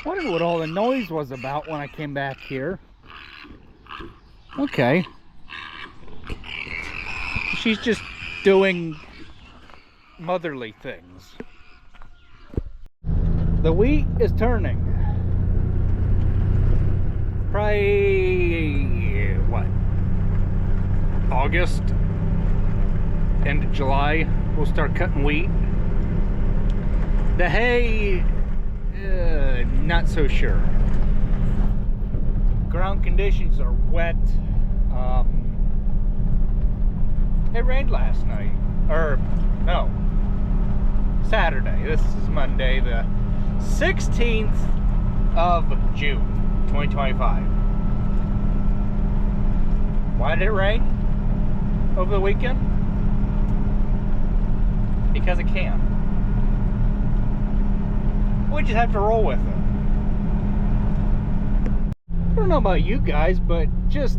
Wondering what all the noise was about when I came back here. Okay. She's just doing motherly things. The wheat is turning. Probably, what? August? End of July, we'll start cutting wheat. The hay, not so sure. Ground conditions are wet. It rained last night, or no, Saturday. This is Monday, the 16th of June, 2025. Why did it rain over the weekend? Because it can. We just have to roll with it. I don't know about you guys, but just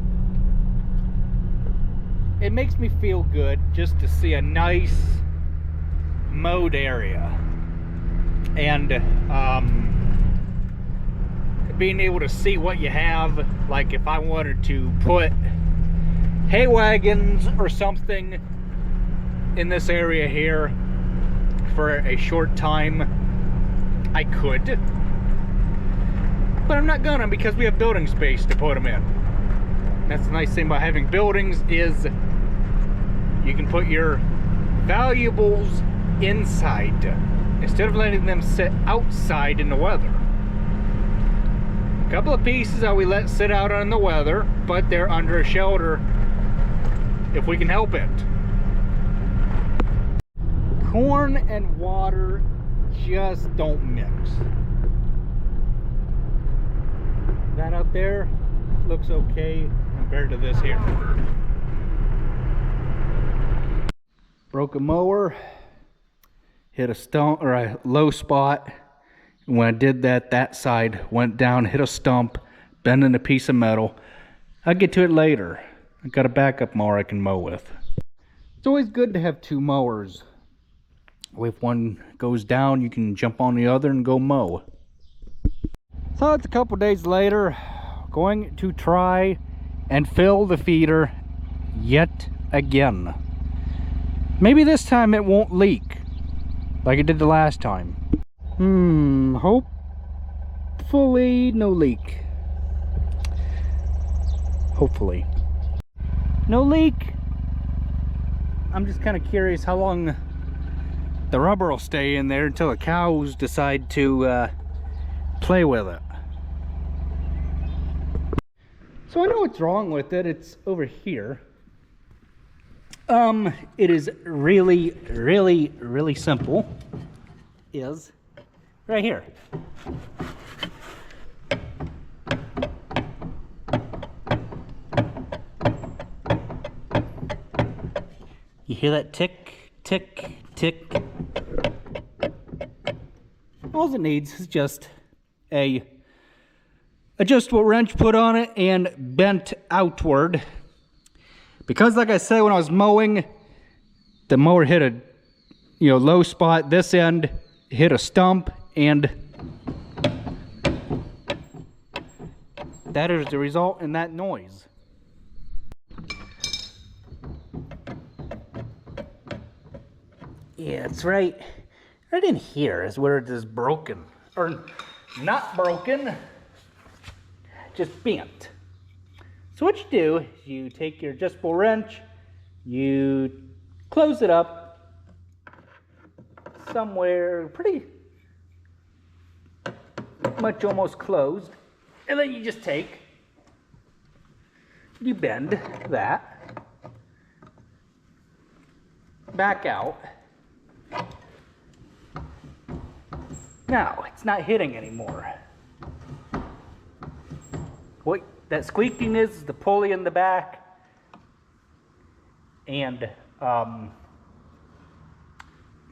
it makes me feel good just to see a nice mowed area, and being able to see what you have. Like if I wanted to put hay wagons or something in this area here for a short time, I could, but I'm not gonna, because we have building space to put them in. That's the nice thing about having buildings, is you can put your valuables inside instead of letting them sit outside in the weather. A couple of pieces that we let sit out in the weather, but they're under a shelter if we can help it. Corn and water just don't mix. That out there looks okay compared to this here. Broke a mower, hit a stump or a low spot. And when I did that, that side went down, hit a stump, bending a piece of metal. I'll get to it later. I got a backup mower I can mow with. It's always good to have two mowers. If one goes down, you can jump on the other and go mow. So it's a couple days later, going to try and fill the feeder yet again. Maybe this time it won't leak like it did the last time. Hopefully no leak. Hopefully. No leak. I'm just kind of curious how long the rubber will stay in there until the cows decide to play with it. So I know what's wrong with it. It's over here. It is really simple. Is right here. You hear that tick, tick, tick? All it needs is just a adjustable wrench put on it and bent outward. Because like I said, when I was mowing, the mower hit a low spot. This end hit a stump, and that is the result in that noise. Yeah, it's right in here is where it is broken, or not broken, just bent. So what you do is you take your adjustable wrench, you close it up somewhere pretty much almost closed, and then you just you bend that back out. Now it's not hitting anymore. What that squeaking is the pulley in the back, and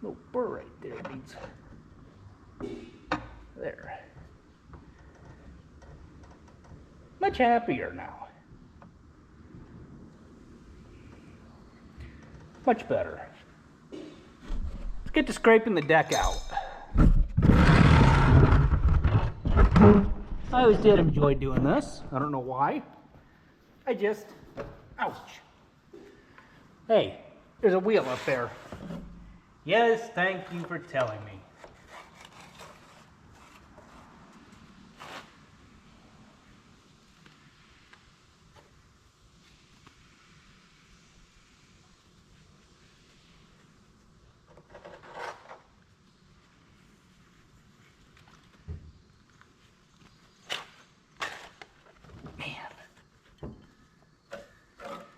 little burr right there needs there. Much happier now. Much better. Let's get to scraping the deck out. I always did enjoy doing this. I don't know why. Ouch. Hey, there's a wheel up there. Yes, thank you for telling me.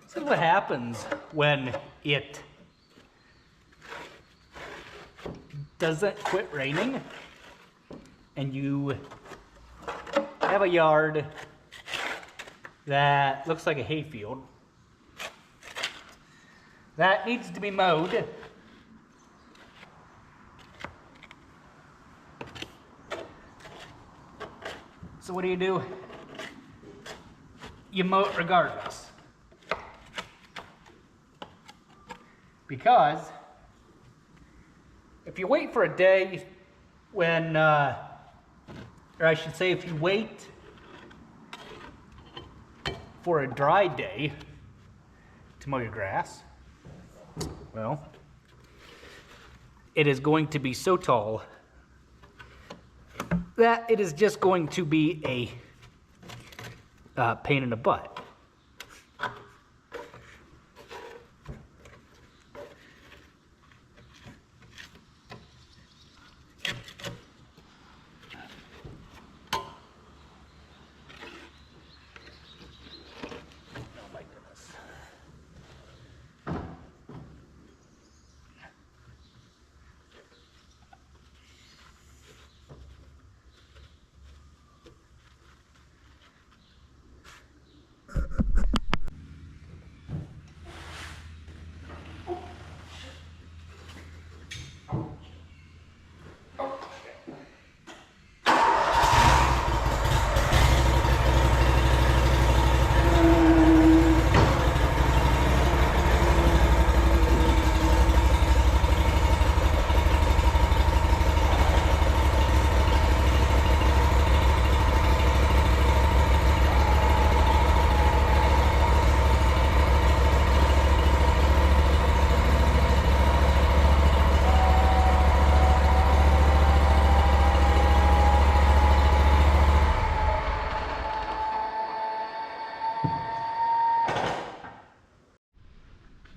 This is what happens when it doesn't quit raining and you have a yard that looks like a hayfield that needs to be mowed. So what do? You mow it regardless. Because if you wait for a day when, or I should say if you wait for a dry day to mow your grass, well, it is going to be so tall that it is just going to be a pain in the butt.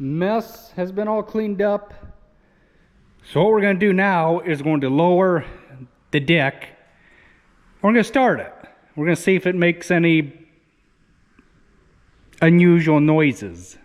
Mess has been all cleaned up. So what we're going to do now is going to lower the deck. We're going to start it. We're going to see if it makes any unusual noises.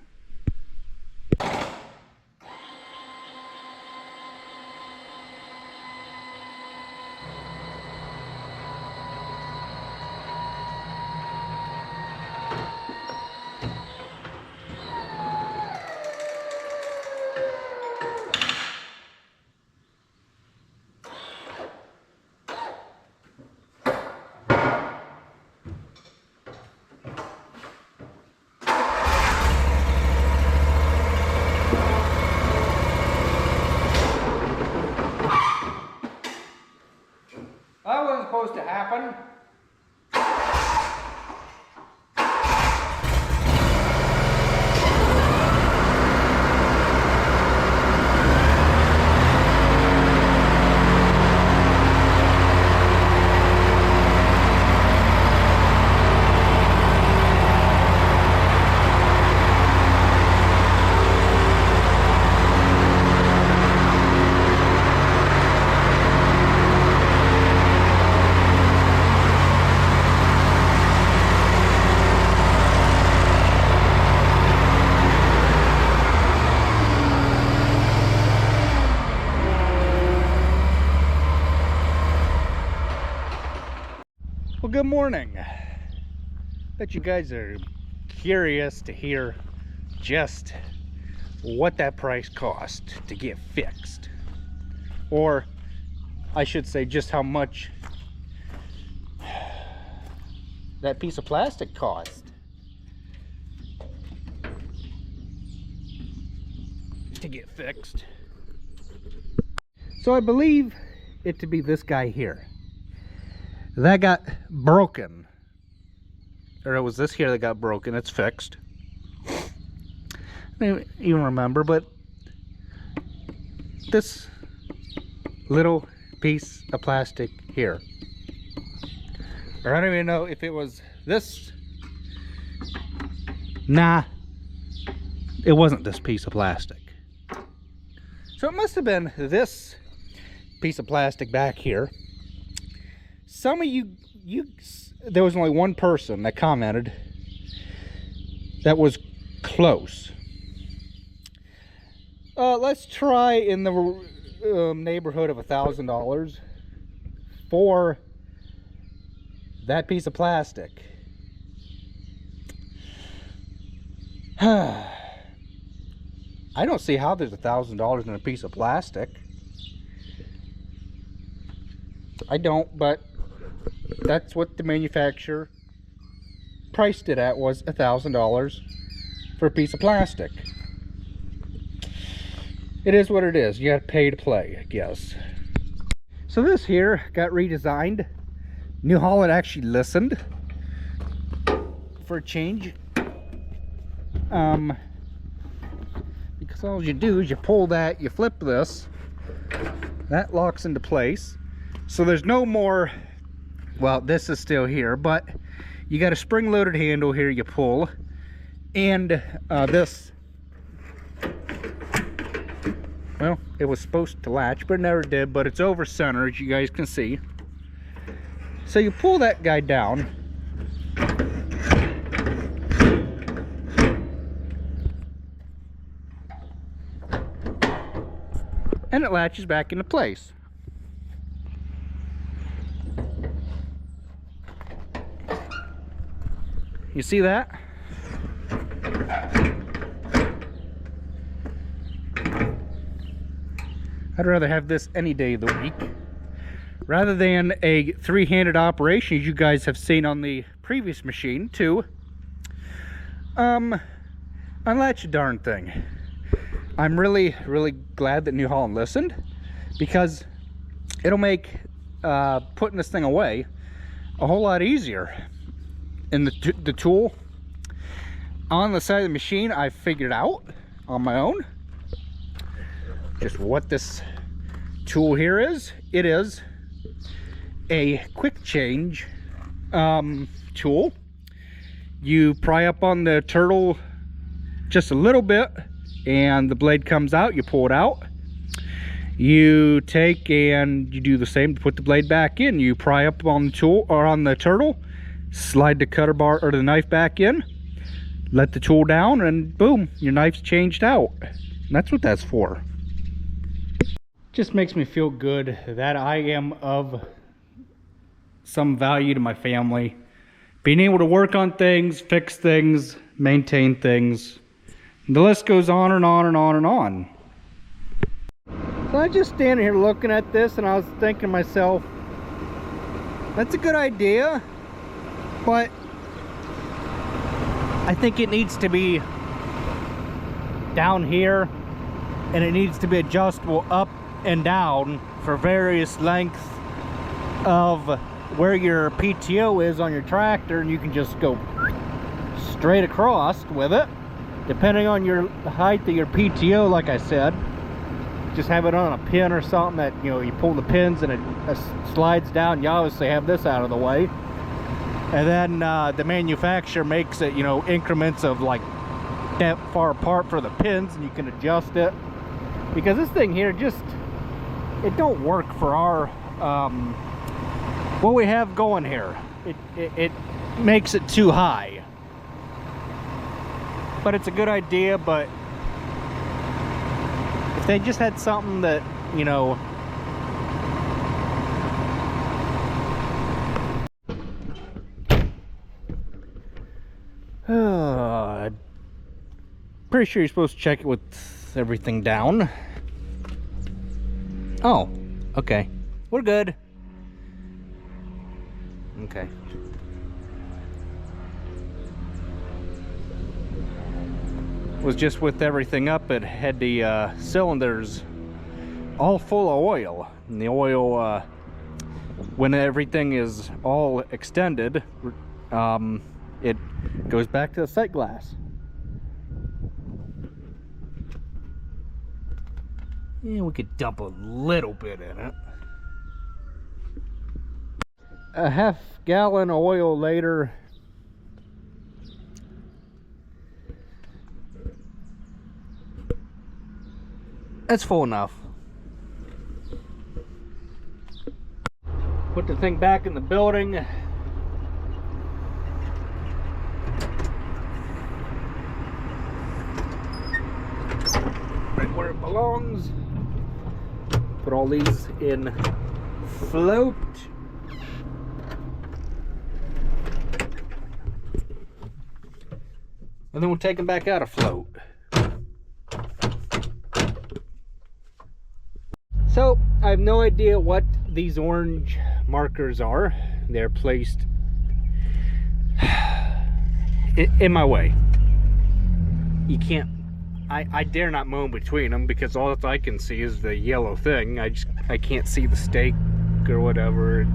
That wasn't supposed to happen. Well, good morning. Bet you guys are curious to hear just what that price cost to get fixed. Or I should say just how much that piece of plastic cost to get fixed. So I believe it to be this guy here. that got broken. Or it was this here that got broken. It's fixed. I don't even remember, but this little piece of plastic here. Or I don't even know if it was this. Nah, it wasn't this piece of plastic. So it must have been this piece of plastic back here. Some of you, there was only one person that commented that was close. Let's try in the neighborhood of $1,000 for that piece of plastic. I don't see how there's $1,000 in a piece of plastic. I don't, but that's what the manufacturer priced it at, was $1,000 for a piece of plastic. It is what it is. You gotta pay to play, I guess. So this here got redesigned. New Holland actually listened for a change. Because all you do is you pull that, you flip this, that locks into place. So there's no more, well, this is still here, but you got a spring-loaded handle here you pull, and this, well, it was supposed to latch, but it never did, but it's over center, as you guys can see. So you pull that guy down, and it latches back into place. You see that? I'd rather have this any day of the week rather than a three-handed operation, as you guys have seen on the previous machine, to unlatch the darn thing. I'm really glad that New Holland listened, because it'll make putting this thing away a whole lot easier. And the tool on the side of the machine, I figured out on my own just what this tool here is. It is a quick change tool. You pry up on the turtle just a little bit and the blade comes out. You pull it out, you take and you do the same to put the blade back in. You pry up on the tool or on the turtle, slide the cutter bar or the knife back in, let the tool down, and boom, your knife's changed out. And that's what that's for. Just makes me feel good that I am of some value to my family. Being able to work on things, fix things, maintain things. The list goes on and on and on and on. So I just standing here looking at this, and I was thinking to myself, that's a good idea, but I think it needs to be down here, and it needs to be adjustable up and down for various lengths of where your PTO is on your tractor, and you can just go straight across with it, depending on your height of your PTO. Like I said, just have it on a pin or something that, you know, you pull the pins and it slides down. You obviously have this out of the way, and then the manufacturer makes it, you know, increments of like that far apart for the pins, and you can adjust it, because this thing here just, it don't work for our what we have going here. It makes it too high, but it's a good idea. But if they just had something that, you know, pretty sure you're supposed to check it with everything down. Oh, okay, we're good. Okay. Was just with everything up, it had the cylinders all full of oil, and the oil when everything is all extended, it goes back to the sight glass. Yeah, we could dump a little bit in it. A half gallon of oil later, that's full enough. Put the thing back in the building. Right where it belongs. Put all these in float. And then we'll take them back out of float. So, I have no idea what these orange markers are. They're placed in my way. You can't, I dare not mow between them because all I can see is the yellow thing. I can't see the stake or whatever.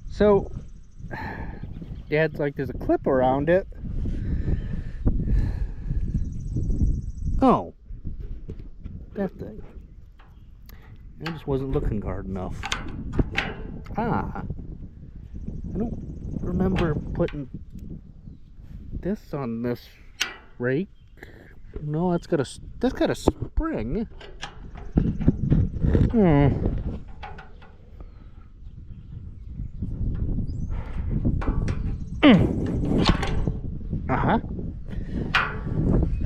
So, yeah, it's like there's a clip around it. Oh, that thing. I just wasn't looking hard enough. I don't remember putting this on this rake. No, that's got a spring.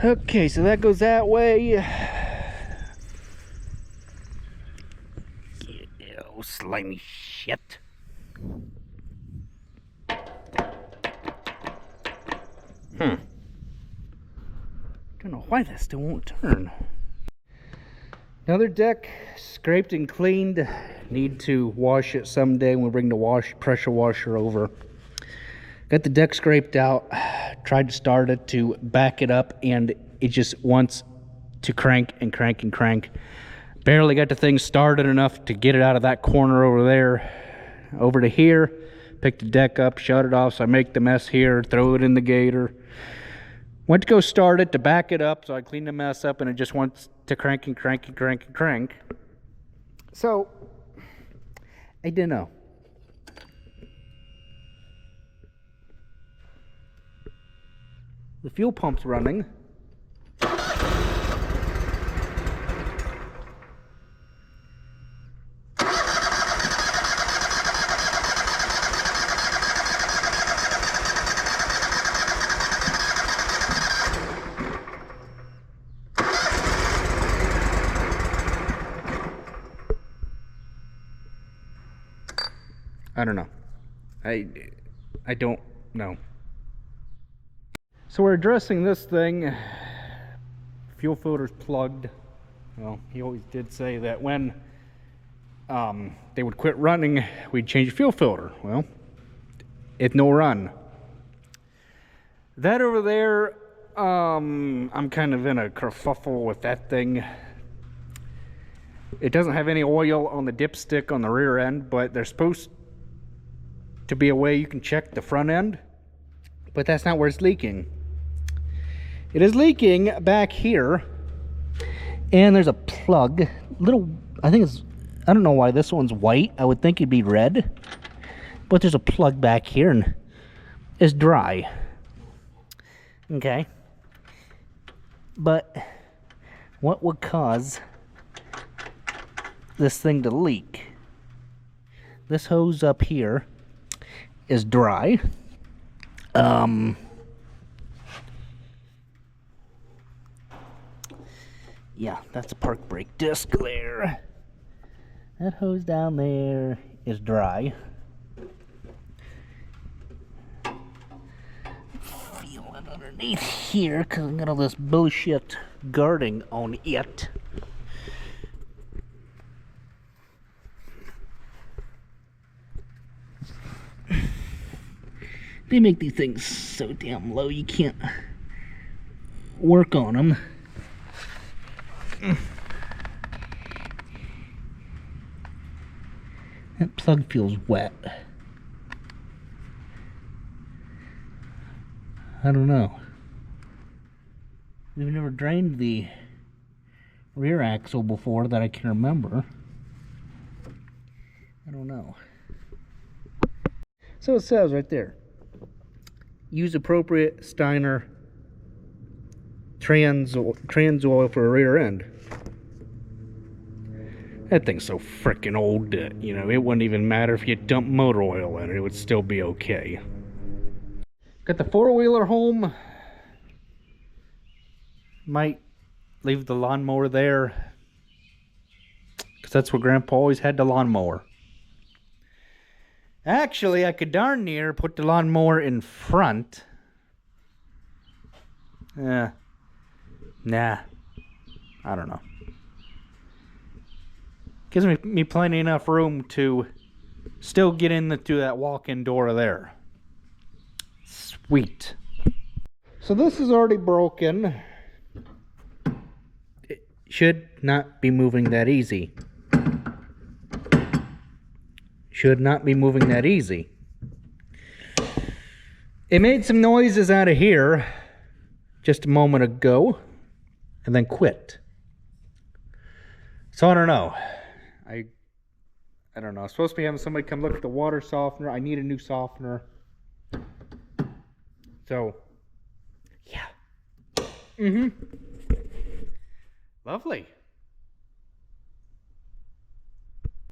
Okay, so that goes that way. Oh, slimy shit. Don't know why that still won't turn. Another deck scraped and cleaned. Need to wash it someday when we bring the pressure washer over. Got the deck scraped out. Tried to start it to back it up, and it just wants to crank and crank and crank. Barely got the thing started enough to get it out of that corner over there, over to here. Pick the deck up, shut it off, so I make the mess here, throw it in the gator. Went to go start it to back it up, so I clean the mess up, and it just wants to crank and crank and crank and crank. So, I don't know. The fuel pump's running. I don't know. I don't know. So we're addressing this thing. Fuel filter's plugged. Well, he always did say that when they would quit running, we'd change the fuel filter. Well, it no run. That over there, I'm kind of in a kerfuffle with that thing. It doesn't have any oil on the dipstick on the rear end, but there's supposed to be a way you can check the front end, but that's not where it's leaking. It is leaking back here, and there's a plug. I don't know why this one's white. I would think it'd be red, but there's a plug back here, and it's dry. Okay. But what would cause this thing to leak? This hose up here is dry. Yeah, that's a park brake disc there. That hose down there is dry. Feel it underneath here because I got all this bullshit guarding on it. They make these things so damn low you can't work on them. plug feels wet. I don't know. We've never drained the rear axle before that I can remember. I don't know. So it says right there, use appropriate Steiner trans oil for a rear end. That thing's so freaking old that, you know, it wouldn't even matter if you dumped motor oil in it, it would still be okay. Got the four-wheeler home. Might leave the lawnmower there, because that's where Grandpa always had the lawnmower. Actually, I could darn near put the lawnmower in front. Nah, I don't know. Gives me plenty enough room to still get through that walk-in door there. Sweet. So this is already broken. It should not be moving that easy. Should not be moving that easy. It made some noises out of here just a moment ago and then quit. So I don't know. I don't know. I'm supposed to be having somebody come look at the water softener. I need a new softener. So, yeah. Lovely.